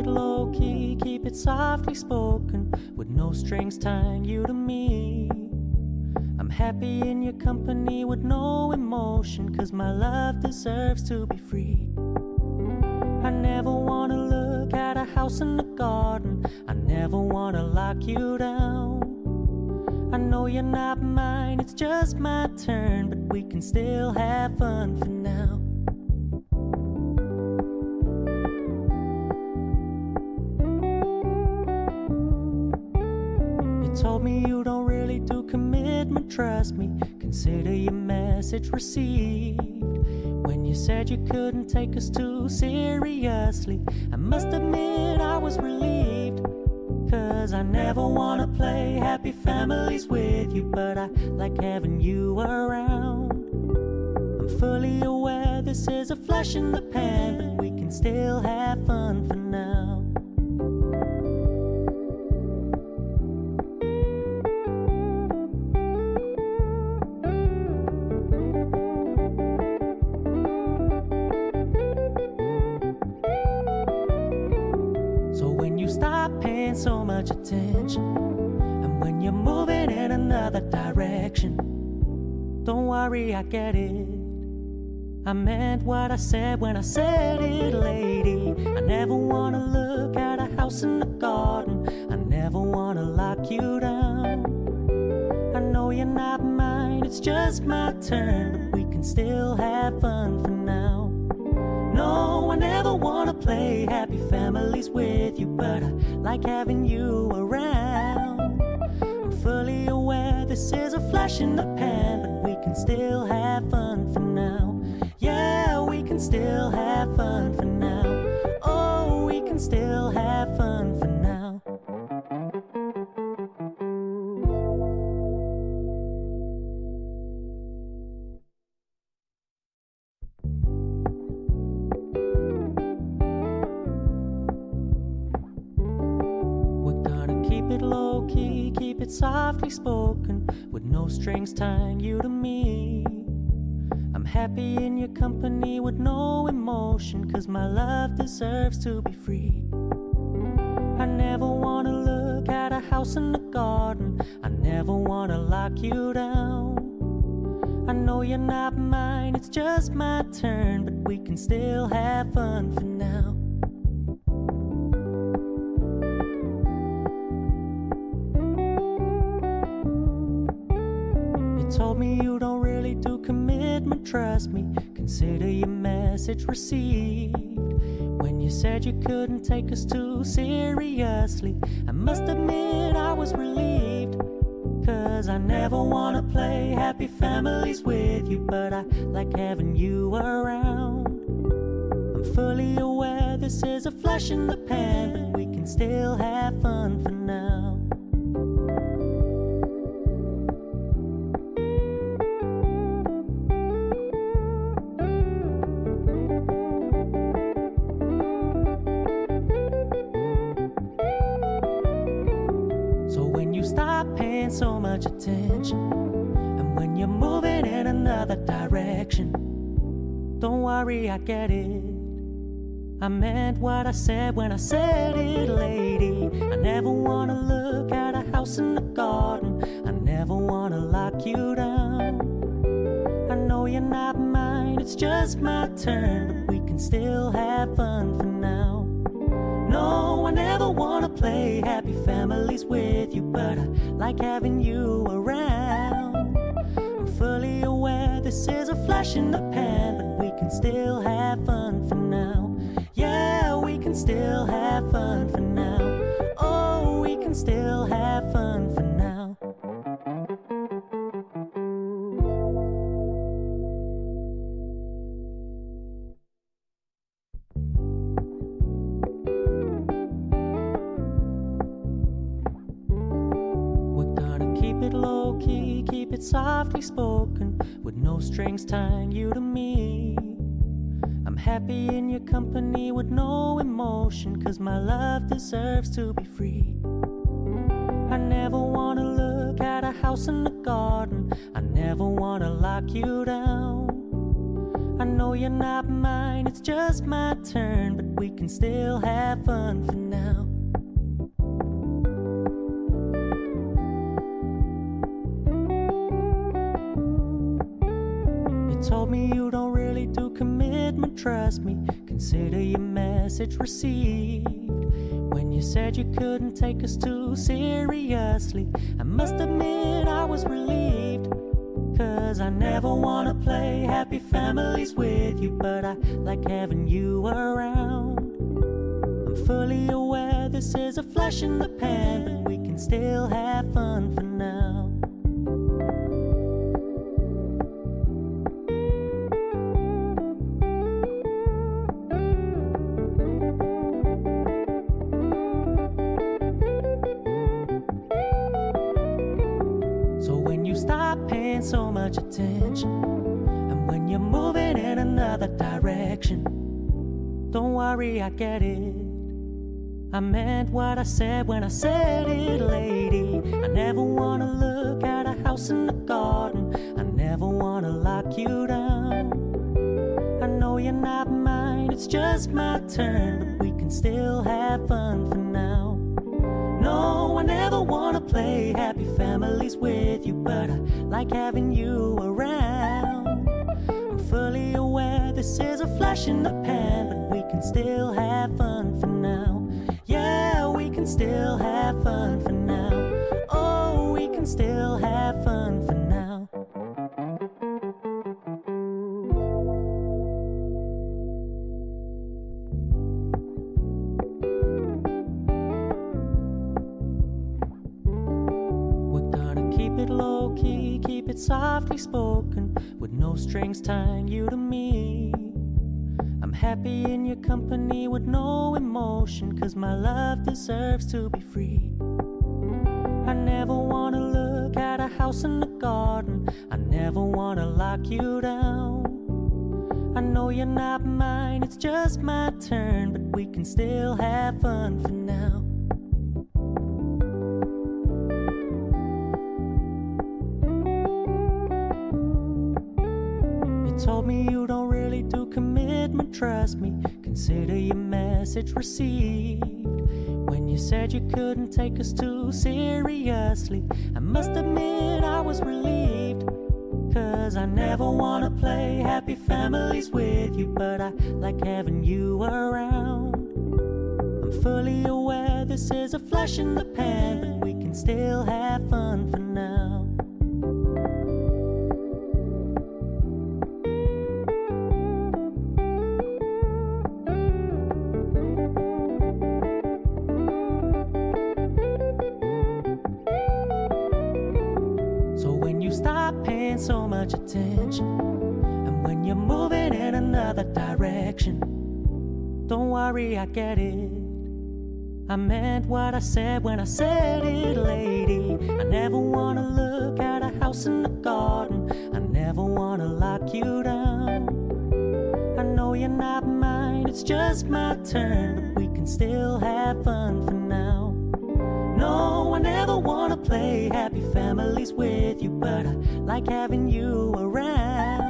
it low key, keep it softly spoken, with no strings tying you to me. I'm happy in your company with no emotion, 'cause my love deserves to be free. I never wanna look at a house in the garden, I never wanna lock you down. I know you're not mine, it's just my turn, but we can still have fun for now. You told me you don't really do commitment, trust me, consider your message received. When you said you couldn't take us too seriously, I must admit I was relieved. 'Cause I never wanna play happy families with you, but I like having you around. I'm fully aware this is a flash in the pan, but we can still have fun for now. So when you stop paying so much attention, and when you're moving in another direction, don't worry, I get it. I meant what I said when I said it, lady. I never wanna look at a house in the garden, I never wanna lock you down. I know you're not mine, it's just my turn, but we can still have fun for now. No, I never wanna play happy families with you, but I like having you around. I'm fully aware this is a flash in the pan, but we can still have fun for now. Yeah, we can still have fun for now. Oh, we can still have fun for now. Keep it low key, keep it softly spoken, with no strings tying you to me. I'm happy in your company with no emotion, 'cause my love deserves to be free. I never wanna look at a house in the garden, I never wanna lock you down. I know you're not mine, it's just my turn, but we can still have fun for now. Told me you don't really do commitment, trust me, consider your message received. When you said you couldn't take us too seriously, I must admit I was relieved. 'Cause I never wanna play happy families with you, but I like having you around. I'm fully aware this is a flash in the pan, but we can still have fun for now. So when you stop paying so much attention, and when you're moving in another direction, don't worry, I get it. I meant what I said when I said it, lady. I never wanna look at a house in the garden, I never wanna lock you down. I know you're not mine, it's just my turn, but we can still have fun for now. No, I never wanna play happy families with you, but I like having you around. I'm fully aware this is a flash in the pan, but we can still have fun for now. Yeah, we can still have fun for now. Oh, we can still have fun for now. Keep it low key, keep it softly spoken, with no strings tying you to me. I'm happy in your company with no emotion, 'cause my love deserves to be free. I never wanna look at a house in the garden, I never wanna lock you down. I know you're not mine, it's just my turn, but we can still have fun for now. You told me you don't really do commitment, trust me, consider your message received. When you said you couldn't take us too seriously, I must admit I was relieved. 'Cause I never wanna play happy families with you, but I like having you around. I'm fully aware this is a flash in the pan, but we can still have fun for now. So when you stop paying so much attention, and when you're moving in another direction, don't worry, I get it. I meant what I said when I said it, lady. I never wanna look at a house in the garden, I never wanna lock you down. I know you're not mine, it's just my turn, but we can still have fun for now. No, I never wanna play happy families with you, but I like having you around. I'm fully aware this is a flash in the pan, but we can still have fun for now. Yeah, we can still have fun for now. Oh, we can still have fun for now. Keep it low-key, keep it softly spoken, with no strings tying you to me. I'm happy in your company with no emotion, 'cause my love deserves to be free. I never wanna look at a house in the garden, I never wanna lock you down. I know you're not mine, it's just my turn, but we can still have fun for now. Told me you don't really do commitment, trust me, consider your message received. When you said you couldn't take us too seriously, I must admit I was relieved. 'Cause I never wanna play happy families with you, but I like having you around. I'm fully aware this is a flash in the pan, but we can still have fun for now. So when you stop paying so much attention, and when you're moving in another direction, don't worry, I get it. I meant what I said when I said it, lady. I never wanna look at a house in the garden, I never wanna lock you down. I know you're not mine, it's just my turn, but we can still have fun for now. No, I never wanna play happy families with you, but I like having you around.